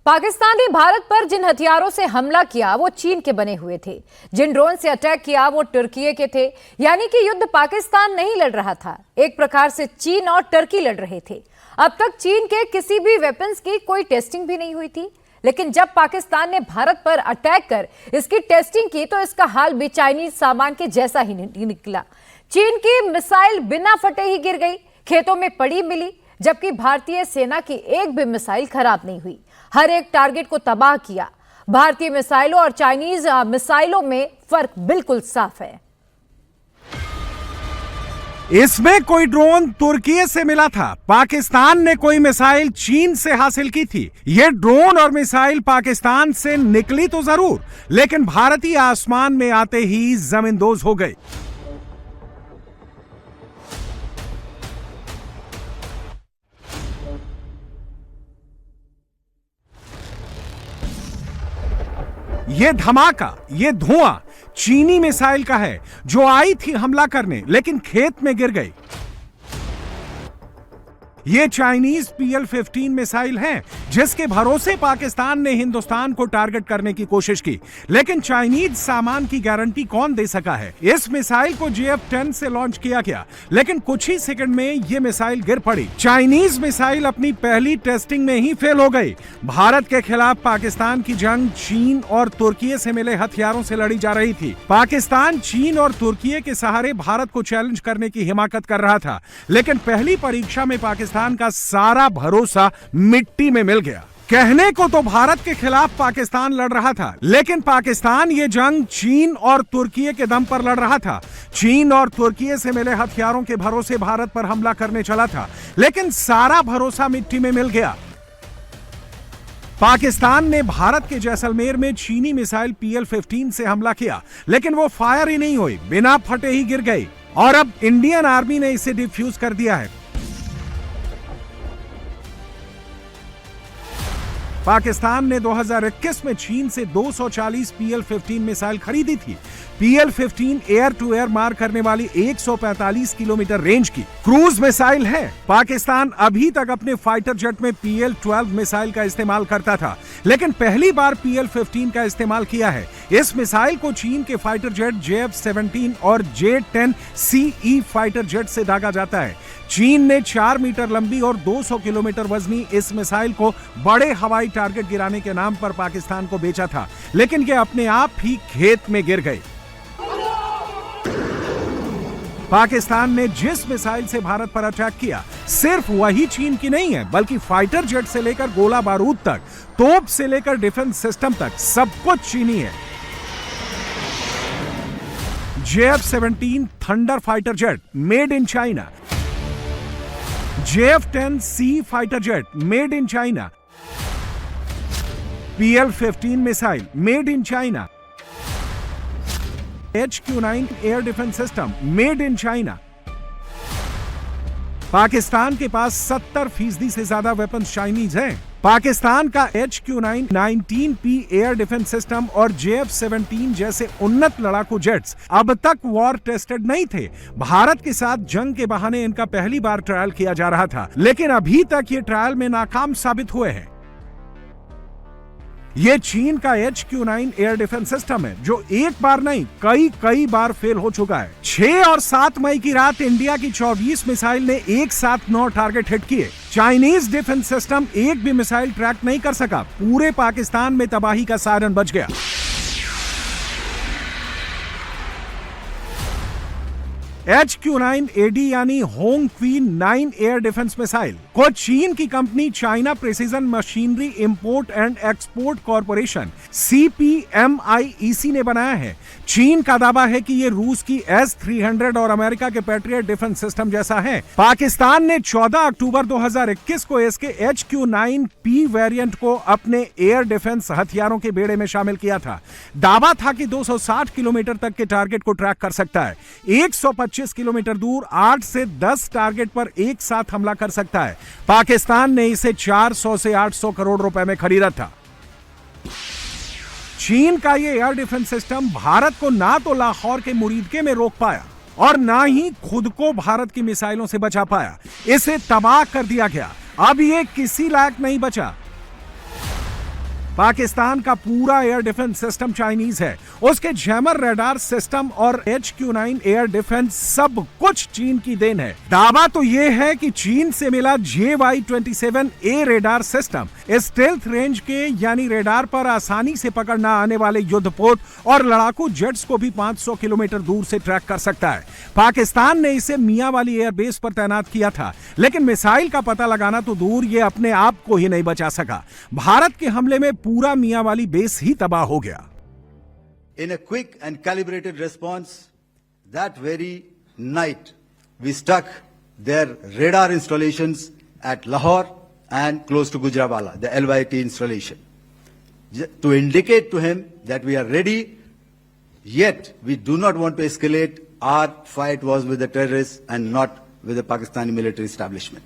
पाकिस्तान ने भारत पर जिन हथियारों से हमला किया वो चीन के बने हुए थे। जिन ड्रोन से अटैक किया वो तुर्की के थे। यानी कि युद्ध पाकिस्तान नहीं लड़ रहा था, एक प्रकार से चीन और तुर्की लड़ रहे थे। अब तक चीन के किसी भी वेपन्स की कोई टेस्टिंग भी नहीं हुई थी, लेकिन जब पाकिस्तान ने भारत पर अटैक कर इसकी टेस्टिंग की तो इसका हाल भी चाइनीज सामान के जैसा ही निकला। चीन की मिसाइल बिना फटे ही गिर गई, खेतों में पड़ी मिली, जबकि भारतीय सेना की एक भी मिसाइल खराब नहीं हुई। हर एक टारगेट को तबाह किया। भारतीय मिसाइलों और चाइनीज मिसाइलों में फर्क बिल्कुल साफ है। इसमें कोई ड्रोन तुर्की से मिला था, पाकिस्तान ने कोई मिसाइल चीन से हासिल की थी। ये ड्रोन और मिसाइल पाकिस्तान से निकली तो जरूर, लेकिन भारतीय आसमान में आते ही जमींदोज हो गई। ये धमाका, ये धुआं चीनी मिसाइल का है जो आई थी हमला करने, लेकिन खेत में गिर गई। ये चाइनीज PL-15 मिसाइल है जिसके भरोसे पाकिस्तान ने हिंदुस्तान को टारगेट करने की कोशिश की, लेकिन चाइनीज सामान की गारंटी कौन दे सका है। इस मिसाइल को JF-10 से लॉन्च किया गया, लेकिन कुछ ही सेकंड में ये मिसाइल गिर पड़ी। चाइनीज मिसाइल अपनी पहली टेस्टिंग में ही फेल हो गई। भारत के खिलाफ पाकिस्तान की जंग चीन और तुर्की से मिले हथियारों से लड़ी जा रही थी। पाकिस्तान चीन और तुर्की के सहारे भारत को चैलेंज करने की हिमाकत कर रहा था, लेकिन पहली परीक्षा में पाकिस्तान का सारा भरोसा मिट्टी में मिल गया। कहने को तो भारत के खिलाफ पाकिस्तान लड़ रहा था, लेकिन पाकिस्तान ये जंग चीन और तुर्की के दम पर लड़ रहा था। चीन और तुर्की से मिले हथियारों के भरोसे भारत पर हमला करने चला था, लेकिन सारा भरोसा मिट्टी में मिल गया। पाकिस्तान ने भारत के जैसलमेर में चीनी मिसाइल PL-15 से हमला किया, लेकिन वो फायर ही नहीं हुई, बिना फटे ही गिर गई। और अब इंडियन आर्मी ने इसे डिफ्यूज कर दिया है। पाकिस्तान ने 2021 में चीन से 240 PL-15 मिसाइल खरीदी थी। PL-15 एयर टू एयर मार करने वाली 145 किलोमीटर रेंज की क्रूज मिसाइल है। पाकिस्तान अभी तक अपने फाइटर जेट में PL-12 मिसाइल का इस्तेमाल करता था, लेकिन पहली बार PL-15 का इस्तेमाल किया है। इस मिसाइल को चीन के फाइटर जेट JF-17 और J-10CE फाइटर जेट से दागा जाता है। चीन ने 4 मीटर लंबी और 200 किलोमीटर वजनी इस मिसाइल को बड़े हवाई टारगेट गिराने के नाम पर पाकिस्तान को बेचा था, लेकिन ये अपने आप ही खेत में गिर गई। पाकिस्तान ने जिस मिसाइल से भारत पर अटैक किया, सिर्फ वही चीन की नहीं है, बल्कि फाइटर जेट से लेकर गोला बारूद तक, तोप से लेकर डिफेंस सिस्टम तक, सब कुछ चीनी है। JF-17 thunder fighter jet made in China, JF-10C fighter jet made in China, PL-15 missile made in China, HQ-9 air defence system made in China. Pakistan के पास 70% से ज्यादा वेपन्स चाइनीज हैं। पाकिस्तान का HQ-9 19P air defence system और JF-17 जैसे उन्नत लड़ाकू jets अब तक वॉर टेस्टेड नहीं थे। भारत के साथ जंग के बहाने इनका पहली बार ट्रायल किया जा रहा था, लेकिन अभी तक ये ट्रायल में नाकाम साबित हुए हैं। ये चीन का HQ-9 एयर डिफेंस सिस्टम है जो एक बार नहीं कई बार फेल हो चुका है। 6 और 7 मई की रात इंडिया की 24 मिसाइल ने एक साथ 9 टारगेट हिट किए। चाइनीज डिफेंस सिस्टम एक भी मिसाइल ट्रैक नहीं कर सका। पूरे पाकिस्तान में तबाही का सायरन बज गया। HQ-9AD यानी Hong queen 9 air defence missile को चीन की company China precision machinery import and export corporation CPMIEC ने बनाया है। चीन का दावा है कि ये रूस की S-300 और अमेरिका के पैट्रियट डिफेंस सिस्टम जैसा है। पाकिस्तान ने 14 अक्टूबर 2021 को इसके HQ-9P वेरिएंट को अपने एयर डिफेंस हथियारों के बेड़े में शामिल किया था। दावा था कि 260 किलोमीटर तक के टारगेट को ट्रैक कर सकता है, 125 किलोमीटर दूर 8 से 10 टारगेट पर एक साथ हमला कर सकता है। पाकिस्तान ने इसे 400 से 800 करोड़ रुपए में खरीदा था। चीन का ये एयर डिफेंस सिस्टम भारत को ना तो लाहौर के मुरीदके में रोक पाया और ना ही खुद को भारत की मिसाइलों से बचा पाया। इसे तबाह कर दिया गया। अब ये किसी लायक नहीं बचा। पाकिस्तान का पूरा एयर डिफेंस सिस्टम चाइनीज है। उसके जैमर रडार सिस्टम और HQ-9 एयर डिफेंस सब कुछ चीन की देन है। दावा तो यह है कि चीन से मिला JY-27A radar system stealth range के यानी रेडार पर आसानी से पकड़ना आने वाले युद्धपोत और लड़ाकू जेट्स को भी 500 किलोमीटर दूर से ट्रैक कर सकता है। पाकिस्तान ने इसे मियां वाली एयरबेस पर तैनात किया था, लेकिन मिसाइल का पता लगाना तो दूर, ये अपने आप को ही नहीं बचा सका। भारत के हमले में पूरा मियां वाली बेस ही तबाह हो गया। In a quick and calibrated response, that very night, we struck their radar installations at Lahore and close to Gujranwala, the LYT installation, to indicate to him that we are ready, yet we do not want to escalate. Our fight was with the terrorists and not with the Pakistani military establishment.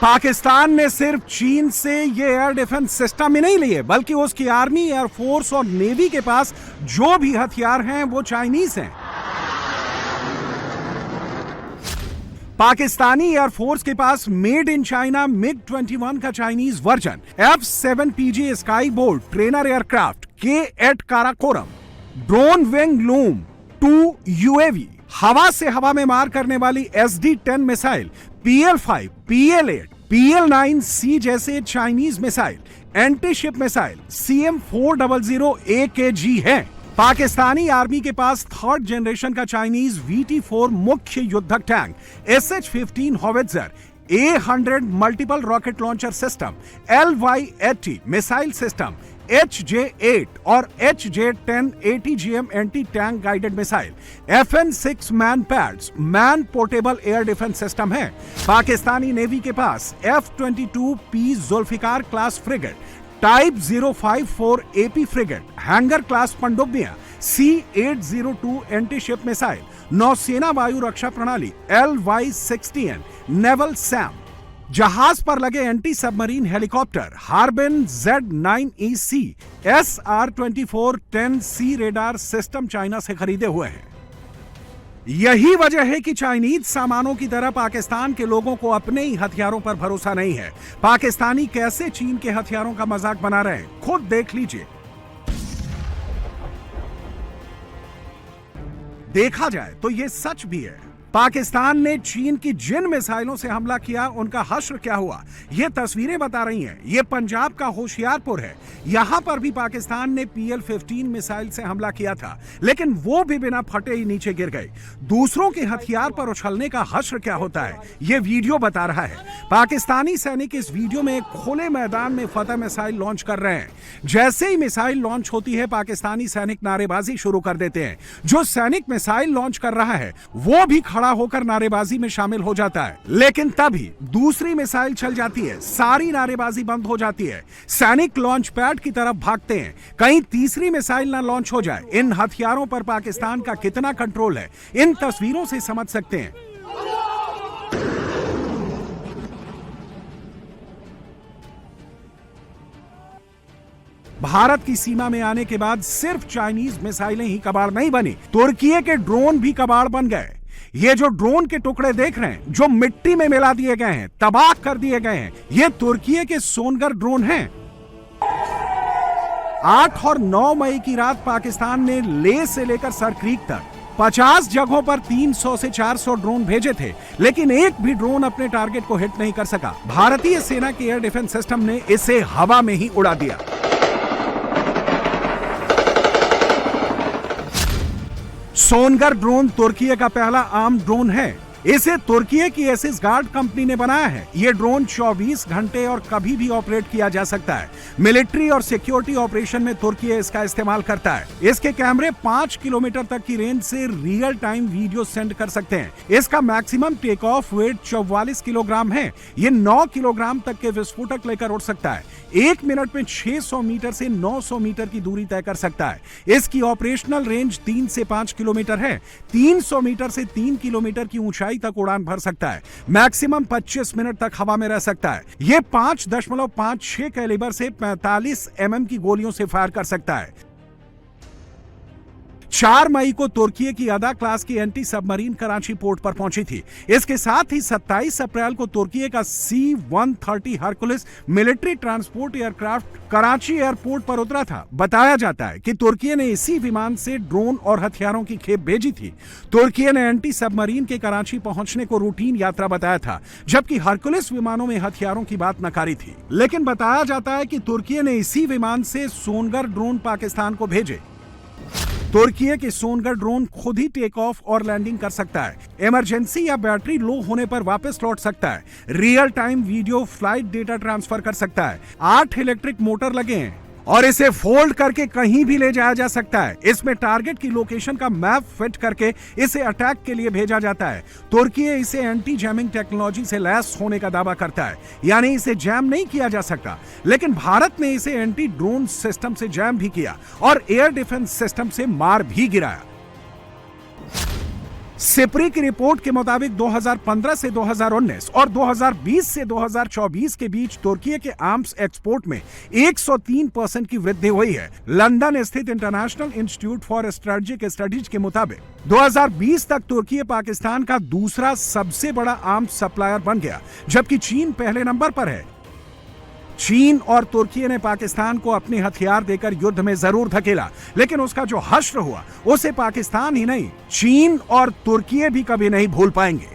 Pakistan ने सिर्फ चीन से ये air defence system ही नहीं लिए, बल्कि उसकी army, air force और नेवी के पास जो भी हथियार हैं वो चाइनीज हैं। पाकिस्तानी एयरफोर्स के पास मेड इन चाइना MiG-21 का Chinese version, F-7PG sky bolt trainer aircraft, K-8 Karakoram, drone wing loom 2 UAV, हवा से हवा में मार करने वाली SD-10 missile, PL-5, PL-8, PL-9C जैसे Chinese missile, anti ship missile CM-400 AKG है। पाकिस्तानी आर्मी के पास थर्ड जनरेशन का चाइनीज VT-4 मुख्य युद्धक tank, SH-15 howitzer, A-100 multiple rocket launcher system, LY-80 missile system, HJ-8 और HJ-10 ATGM anti tank guided missile, FN-6 manpads, man portable air defence system है। Pakistani navy के पास F-22P Zulfiquar class frigate, type 054 AP frigate, Hangor class पनडुब्बियां, C-802 anti ship missile, नौसेना वायु रक्षा प्रणाली LY-60N, naval Sam, जहाज पर लगे anti submarine helicopter Harbin Z-9EC, SR-24-10C radar system China से खरीदे हुए हैं। यही वजह है कि चाइनीज सामानों की तरह पाकिस्तान के लोगों को अपने ही हथियारों पर भरोसा नहीं है। पाकिस्तानी कैसे चीन के हथियारों का मजाक बना रहे हैं, खुद देख लीजिए। देखा जाए तो यह सच भी है। पाकिस्तान ने चीन की जिन मिसाइलों से हमला किया उनका हश्र क्या हुआ, ये तस्वीरें बता रही हैं। ये पंजाब का होशियारपुर है। यहां पर भी पाकिस्तान ने PL-15 मिसाइल से हमला किया था, लेकिन वो भी बिना फटे ही नीचे गिर गए। दूसरों के हथियार पर उछलने का हश्र क्या होता है, ये वीडियो बता रहा है। पाकिस्तानी सैनिक इस वीडियो में एक खुले मैदान में फतह मिसाइल लॉन्च कर रहे हैं। जैसे ही मिसाइल लॉन्च होती है, पाकिस्तानी सैनिक नारेबाजी शुरू कर देते हैं। जो सैनिक मिसाइल लॉन्च कर रहा है वो भी होकर नारेबाजी में शामिल हो जाता है, लेकिन तभी दूसरी मिसाइल चल जाती है, सारी नारेबाजी बंद हो जाती है। सैनिक लॉन्च पैड की तरफ भागते हैं, कहीं तीसरी मिसाइल ना लॉन्च हो जाए। इन हथियारों पर पाकिस्तान का कितना कंट्रोल है, इन तस्वीरों से समझ सकते हैं। भारत की सीमा में आने के बाद सिर्फ चाइनीज मिसाइलें ही कबाड़ नहीं बनी, तुर्की के ड्रोन भी कबाड़ बन गए। ये जो ड्रोन के टुकड़े देख रहे हैं, जो मिट्टी में मिला दिए गए हैं, तबाह कर दिए गए हैं, ये तुर्की के सोनगर ड्रोन हैं। 8 और 9 मई की रात पाकिस्तान ने लेह से लेकर सरक्रीक तक 50 जगहों पर 300 से 400 ड्रोन भेजे थे, लेकिन एक भी ड्रोन अपने टारगेट को हिट नहीं कर सका। भारतीय सेना के एयर डिफेंस सिस्टम ने इसे हवा में ही उड़ा दिया। सोनगर ड्रोन तुर्की का पहला आर्म ड्रोन है। इसे तुर्की की एसिस गार्ड कंपनी ने बनाया है। यह ड्रोन 24 घंटे और कभी भी ऑपरेट किया जा सकता है। मिलिट्री और सिक्योरिटी ऑपरेशन में तुर्की इसका इस्तेमाल करता है। इसके कैमरे 5 किलोमीटर तक की रेंज से रियल टाइम वीडियो सेंड कर सकते हैं। इसका maximum take off weight 44 kilogram है। यह 9 किलोग्राम तक के विस्फोटक लेकर उड़ सकता है। 1 मिनट में 600 मीटर से 900 मीटर की दूरी तय कर सकता है। इसकी ऑपरेशनल रेंज 3 से 5 किलोमीटर है। 300 मीटर से 3 किलोमीटर की ऊंचाई तक उड़ान भर सकता है। मैक्सिमम 25 मिनट तक हवा में रह सकता है। यह 5.56 कैलिबर से 45 mm की गोलियों से फायर कर सकता है। 4 मई को तुर्की की अदा क्लास की एंटी सबमरीन कराची पोर्ट पर पहुंची थी। इसके साथ ही 27 अप्रैल को तुर्की का C-130 Hercules military transport aircraft Karachi airport पर उतरा था। बताया जाता है कि तुर्की ने इसी विमान से ड्रोन और हथियारों की खेप भेजी थी। तुर्की ने एंटी सबमरीन के कराची पहुंचने को रूटीन यात्रा बताया था, जबकि हरकुलिस विमानों में हथियारों की बात नकारी थी। लेकिन बताया जाता है कि तुर्की ने इसी विमान से सोनगर ड्रोन पाकिस्तान को भेजे। तुर्की के सोनगर ड्रोन खुद ही टेक ऑफ और लैंडिंग कर सकता है, इमरजेंसी या बैटरी लो होने पर वापस लौट सकता है, real time video flight data transfer कर सकता है, 8 इलेक्ट्रिक मोटर लगे हैं और इसे फोल्ड करके कहीं भी ले जाया जा सकता है। इसमें टारगेट की लोकेशन का मैप फिट करके इसे अटैक के लिए भेजा जाता है। तुर्की इसे एंटी जैमिंग टेक्नोलॉजी से लैस होने का दावा करता है, यानी इसे जैम नहीं किया जा सकता। लेकिन भारत ने इसे एंटी ड्रोन सिस्टम से जैम भी किया और एयर डिफेंस सिस्टम से मार भी गिराया। सिप्री की रिपोर्ट के मुताबिक 2015 से 2019 और 2020 से 2024 के बीच तुर्की के आर्म्स एक्सपोर्ट में 103% की वृद्धि हुई है। लंदन स्थित international institute for strategic studies के मुताबिक 2020 तक तुर्की पाकिस्तान का दूसरा सबसे बड़ा आर्म्स सप्लायर बन गया, जबकि चीन पहले नंबर पर है। चीन और तुर्की ने पाकिस्तान को अपने हथियार देकर युद्ध में जरूर धकेला, लेकिन उसका जो हश्र हुआ उसे पाकिस्तान ही नहीं, चीन और तुर्की भी कभी नहीं भूल पाएंगे।